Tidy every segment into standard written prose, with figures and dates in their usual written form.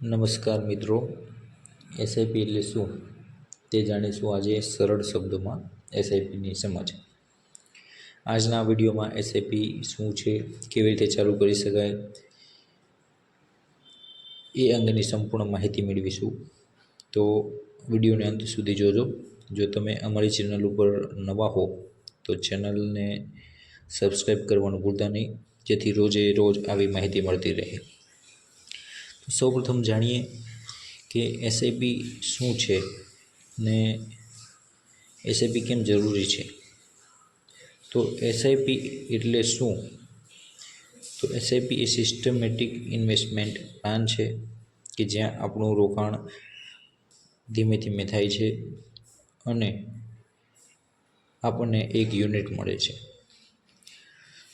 નમસ્કાર મિત્રો, એસઆઈપી એટલે શું તે જાણીશું આજે સરળ શબ્દોમાં એસઆઈપીની સમજ। આજના વિડીયોમાં એસઆઈપી શું છે, કેવી રીતે ચાલુ કરી શકાય એ અંગેની સંપૂર્ણ માહિતી મેળવીશું। તો વિડીયોને અંત સુધી જોજો। જો તમે અમારી ચેનલ ઉપર નવા હો તો ચેનલને સબસ્ક્રાઈબ કરવાનું ભૂલતા નહીં, જેથી રોજે રોજ આવી માહિતી મળતી રહે। તો સૌપ્રથમ જાણીએ કે એસઆઈપી શું છે ને એસઆઈપી કેમ જરૂરી છે। તો એસઆઈપી એટલે શું? તો એસઆઈપી એ સિસ્ટમેટિક ઇન્વેસ્ટમેન્ટ પ્લાન છે કે જ્યાં આપણું રોકાણ ધીમે ધીમે થાય છે અને આપણને એક યુનિટ મળે છે।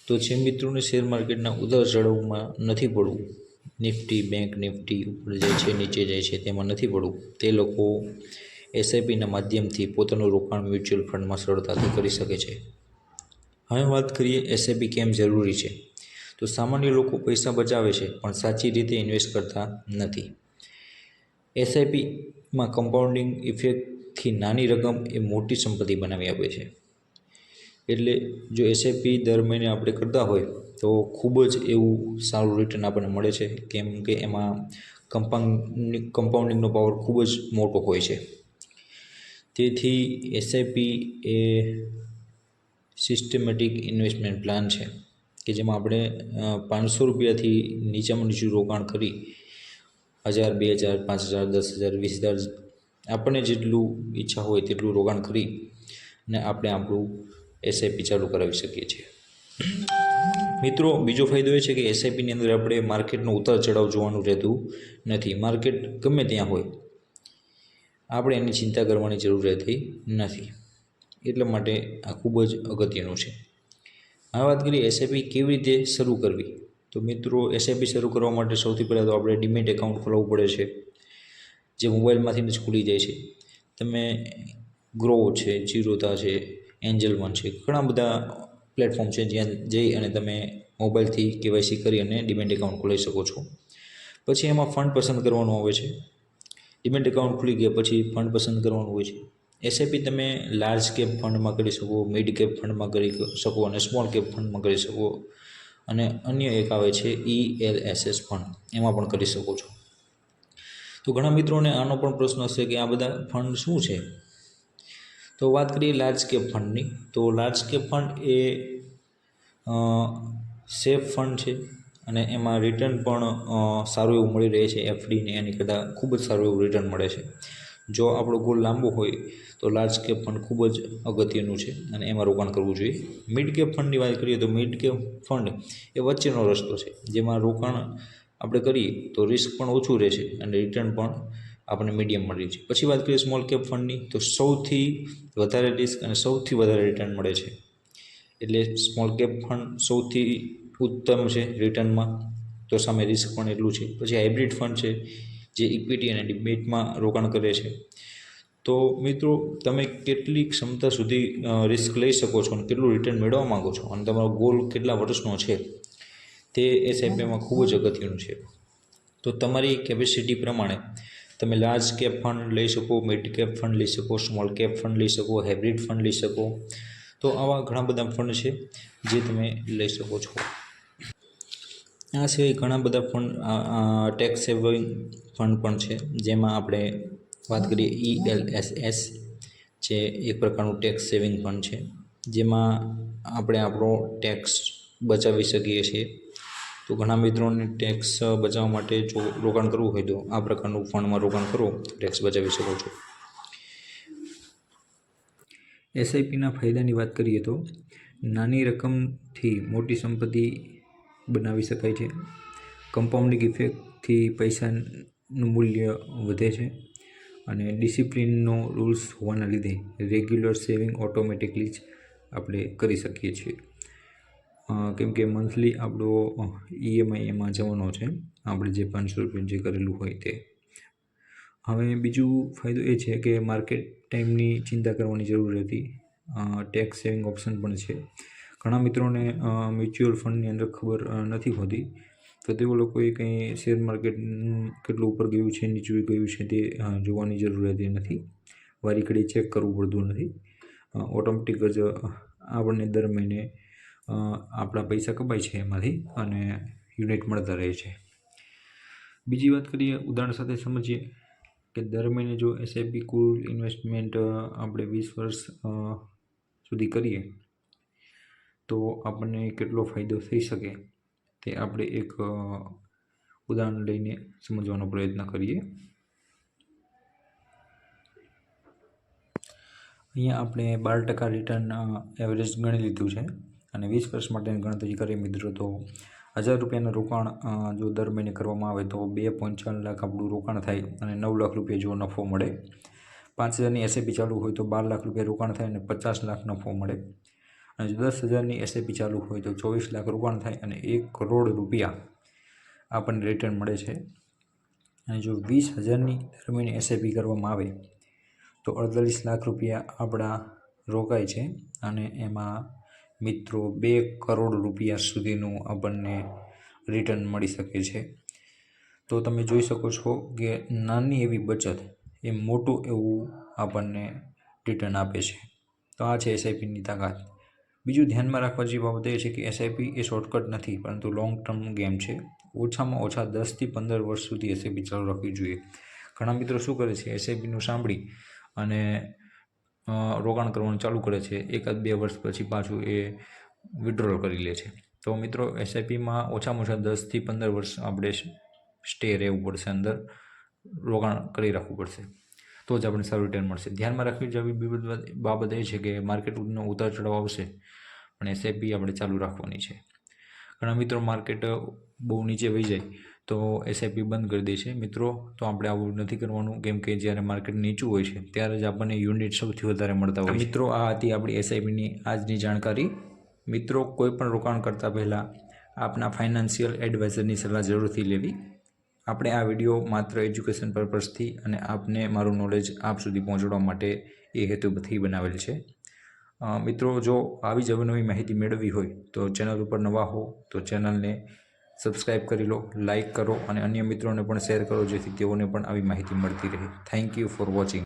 તો જે મિત્રોને શેર માર્કેટના ઉતાર ચઢાવમાં નથી પડવું, નિફ્ટી બેંક નિફ્ટી ઉપર જાય છે નીચે જાય છે તેમાં નથી પડવું, તે લોકો એસઆઈપીના માધ્યમથી પોતાનું રોકાણ મ્યુચ્યુઅલ ફંડમાં સરળતાથી કરી શકે છે। હવે વાત કરીએ એસઆઈપી કેમ જરૂરી છે। તો સામાન્ય લોકો પૈસા બચાવે છે પણ સાચી રીતે ઇન્વેસ્ટ કરતા નથી। એસઆઈપીમાં કમ્પાઉન્ડિંગ ઇફેક્ટથી નાની રકમ એ મોટી સંપત્તિ બનાવી આપે છે। એટલે જો એસઆઈપી દર મહિને આપણે કરતા હોય તો ખૂબ જ એવું સારું રિટર્ન આપણને મળે છે, કેમ કે એમાં કમ્પાઉન્ડિંગનો પાવર ખૂબ જ મોટો હોય છે। તેથી એસઆઈપી એ સિસ્ટમેટિક ઇન્વેસ્ટમેન્ટ પ્લાન છે કે જેમાં આપણે 500 રૂપિયાથી નીચામાં નીચું રોકાણ કરી 1000, 2000, 5000, 10,000, 20,000 આપણને જેટલું ઈચ્છા હોય તેટલું રોકાણ કરી ને આપણે આપણું એસઆઈપી ચાલુ કરાવી શકીએ છીએ। મિત્રો, બીજો ફાયદો એ છે કે એસઆઈપીની અંદર આપણે માર્કેટનો ઉતાર ચઢાવ જોવાનું રહેતું નથી। માર્કેટ ગમે ત્યાં હોય, આપણે એની ચિંતા કરવાની જરૂર રહેતી નથી। એટલા માટે આ ખૂબ જ અગત્યનું છે। હવે વાત કરીએ એસઆઈપી કેવી રીતે શરૂ કરવી। તો મિત્રો, એસઆઈપી શરૂ કરવા માટે સૌથી પહેલાં તો આપણે ડીમેટ એકાઉન્ટ ખોલાવવું પડે છે, જે મોબાઈલમાંથી જ ખુલી જાય છે। તમે ગ્રો છે, જીરોધા છે, એન્જલ વન છે, ઘણા બધા પ્લેટફોર્મ છે જ્યાં જઈ અને તમે મોબાઈલથી કેવાયસી કરી અને ડીમેટ એકાઉન્ટ ખોલાવી શકો છો। પછી એમાં ફંડ પસંદ કરવાનું આવે છે। ડીમેટ એકાઉન્ટ ખુલી ગયા પછી ફંડ પસંદ કરવાનું હોય છે। એસઆઈપી તમે લાર્જ કેપ ફંડમાં કરી શકો, મિડ કેપ ફંડમાં કરી શકો અને સ્મોલ કેપ ફંડમાં કરી શકો, અને અન્ય એક આવે છે ELSS ફંડ, એમાં પણ કરી શકો છો। તો ઘણા મિત્રોને આનો પણ પ્રશ્ન હશે કે આ બધા ફંડ શું છે। તો વાત કરીએ લાર્જ કેપ ફંડની, તો લાર્જ કેપ ફંડ એ સેફ ફંડ છે અને એમાં રિટર્ન પણ સારું એવું મળી રહે છે। એફડીને એની કરતાં ખૂબ જ સારું એવું રિટર્ન મળે છે। જો આપણો ગોલ લાંબો હોય તો લાર્જ કેપ ફંડ ખૂબ જ અગત્યનું છે અને એમાં રોકાણ કરવું જોઈએ। મિડ કેપ ફંડની વાત કરીએ તો મિડ કેપ ફંડ એ વચ્ચેનો રસ્તો છે, જેમાં રોકાણ આપણે કરીએ તો રિસ્ક પણ ઓછું રહે છે અને રિટર્ન પણ આપણને મીડિયમ મળે છે। પછી વાત કરીએ સ્મોલ કેપ ફંડની, તો સૌથી વધારે રિસ્ક અને સૌથી વધારે રિટર્ન મળે છે, એટલે સ્મોલ કેપ ફંડ સૌથી ઉત્તમ છે રિટર્નમાં, તો સામે રિસ્ક પણ એટલું છે। પછી હાઇબ્રિડ ફંડ છે જે ઇક્વિટી અને ડિબેટમાં રોકાણ કરે છે। તો મિત્રો, તમે કેટલી ક્ષમતા સુધી રિસ્ક લઈ શકો છો અને કેટલું રિટર્ન મેળવવા માગો છો અને તમારો ગોલ કેટલા વર્ષનો છે તે એસઆઈપીમાં ખૂબ જ અગત્યનું છે। તો તમારી કેપેસિટી પ્રમાણે તમે લાર્જ કેપ ફંડ લઈ શકો, મિડ કેપ ફંડ લઈ શકો, સ્મોલ કેપ ફંડ લઈ શકો, હાઇબ્રિડ ફંડ લઈ શકો। તો આવા ઘણા બધા ફંડ છે જે તમે લઈ શકો છો। આ સિવાય ઘણા બધા ફંડ ટેક્સ સેવિંગ ફંડ પણ છે, જેમાં આપણે વાત કરીએ ELSS, જે એક પ્રકારનું ટેક્સ સેવિંગ ફંડ છે, જેમાં આપણે આપણો ટેક્સ બચાવી શકીએ છીએ। તો ઘણા મિત્રોને ટેક્સ બચાવવા માટે જો રોકાણ કરવું હોય તો આ પ્રકારનું ફંડમાં રોકાણ કરો, ટેક્સ બચાવી શકો છો। એસઆઈપીના ફાયદાની વાત કરીએ તો નાની રકમથી મોટી સંપત્તિ બનાવી શકાય છે। કમ્પાઉન્ડિંગ ઇફેક્ટથી પૈસાનું મૂલ્ય વધે છે અને ડિસિપ્લિનનો રૂલ્સ હોવાના લીધે રેગ્યુલર સેવિંગ ઓટોમેટિકલી જ આપણે કરી શકીએ છીએ, કેમ કે મંથલી આપણો EMI એમાં જવાનો છે, આપણે જે 500 રૂપિયા જે કરેલું હોય તે। હવે બીજું ફાયદો એ છે કે માર્કેટ ટાઈમની ચિંતા કરવાની જરૂર નથી, ટેક્સ સેવિંગ ઓપ્શન પણ છે। ઘણા મિત્રોને મ્યુચ્યુઅલ ફંડની અંદર ખબર નથી હોતી, તો તો તેઓ લોકોએ કંઈ શેર માર્કેટ કેટલું ઉપર ગયું છે નીચું ગયું છે તે જોવાની જરૂર રહેતી નથી. વારી ઘડી ચેક કરવું પડતું નથી. ઓટોમેટિક જ આપણને દર મહિને આપણા પૈસા કપાય છે એમાંથી અને યુનિટ મળતા રહે છે. બીજી વાત કરીએ, ઉદાહરણ સાથે સમજીએ કે દર મહિને જો એસઆઈપી કુલ ઇન્વેસ્ટમેન્ટ આપણે 20 વર્ષ સુધી કરીએ તો આપણને કેટલો ફાયદો થઈ શકે તે આપણે એક ઉદાહરણ લઈને સમજવાનો પ્રયત્ન કરીએ. અહીંયા આપણે 12% રિટર્ન એવરેજ ગણી લીધું છે અને 20 વર્ષ માટેની ગણતરી કરીએ મિત્રો તો 1000 રૂપિયાનું રોકાણ જો દર મહિને કરવામાં આવે તો 2.4 લાખ આપણું રોકાણ થાય અને 9 લાખ રૂપિયા જેવો નફો મળે. 5000ની એસઆઈપી ચાલુ હોય તો 12 લાખ રૂપિયા રોકાણ થાય અને 50 લાખ નફો મળે. અને 10,000ની એસઆઈપી ચાલુ હોય તો 24 લાખ રોકાણ થાય અને 1 કરોડ રૂપિયા આપણને રિટર્ન મળે છે. અને જો 20,000ની દર મહિને એસઆઈપી કરવામાં આવે તો 48 લાખ રૂપિયા આપણા રોકાય છે અને એમાં મિત્રો 2 કરોડ રૂપિયા સુધીનું આપણને રિટર્ન મળી શકે છે. તો તમે જોઈ શકો છો કે નાની એવી બચત એ મોટું એવું આપણને રિટર્ન આપે છે. તો આ છે એસઆઈપીની તાકાત. બીજું ધ્યાનમાં રાખવા જેવી બાબત એ છે કે એસઆઈપી એ શોર્ટકટ નથી પરંતુ લોંગ ટર્મ ગેમ છે. ઓછામાં ઓછા 10થી 15 વર્ષ સુધી એસઆઈપી ચાલુ રાખવી જોઈએ. ઘણા મિત્રો શું કરે છે, એસઆઈપીનું સાંભળી અને રોકાણ કરવાનું ચાલુ કરે છે, 1-2 વર્ષ પછી પાછું એ વિડ્રોલ કરી લે છે. તો મિત્રો એસઆઈપીમાં ઓછામાં ઓછા 10થી 15 વર્ષ આપણે સ્ટે રહેવું પડશે, અંદર રોકાણ કરી રાખવું પડશે તો જ આપણને સારું રિટર્ન મળશે. ધ્યાનમાં રાખવી જેવી બાબત એ છે કે માર્કેટનો ઉતાર ચઢાવ આવશે પણ એસઆઈપી આપણે ચાલુ રાખવાની છે. ઘણા મિત્રો માર્કેટ બહુ નીચે વહી જાય તો એસઆઈપી બંધ કરી દે છે. મિત્રો તો આપણે આવું નથી કરવાનું, કેમ કે જ્યારે માર્કેટ નીચું હોય છે ત્યારે જ આપણને યુનિટ સૌથી વધારે મળતા હોય. મિત્રો આ હતી આપણી એસઆઈપીની આજની જાણકારી. મિત્રો કોઈ પણ રોકાણ કરતાં પહેલાં આપના ફાઇનાન્શિયલ એડવાઇઝરની સલાહ જરૂરથી લેવી. આપણે આ વિડીયો માત્ર એજ્યુકેશન પર્પઝથી અને આપને મારું નોલેજ આપ સુધી પહોંચાડવા માટે એ હેતુથી બનાવેલ છે. મિત્રો જો આવી જ નવી માહિતી મેળવવી હોય તો ચેનલ ઉપર નવા હો તો ચેનલને સબસ્ક્રાઈબ કરી લો, લાઇક કરો અને અન્ય મિત્રોને પણ શેર કરો જેથી તેઓને પણ આવી માહિતી મળતી રહે. Thank you for watching.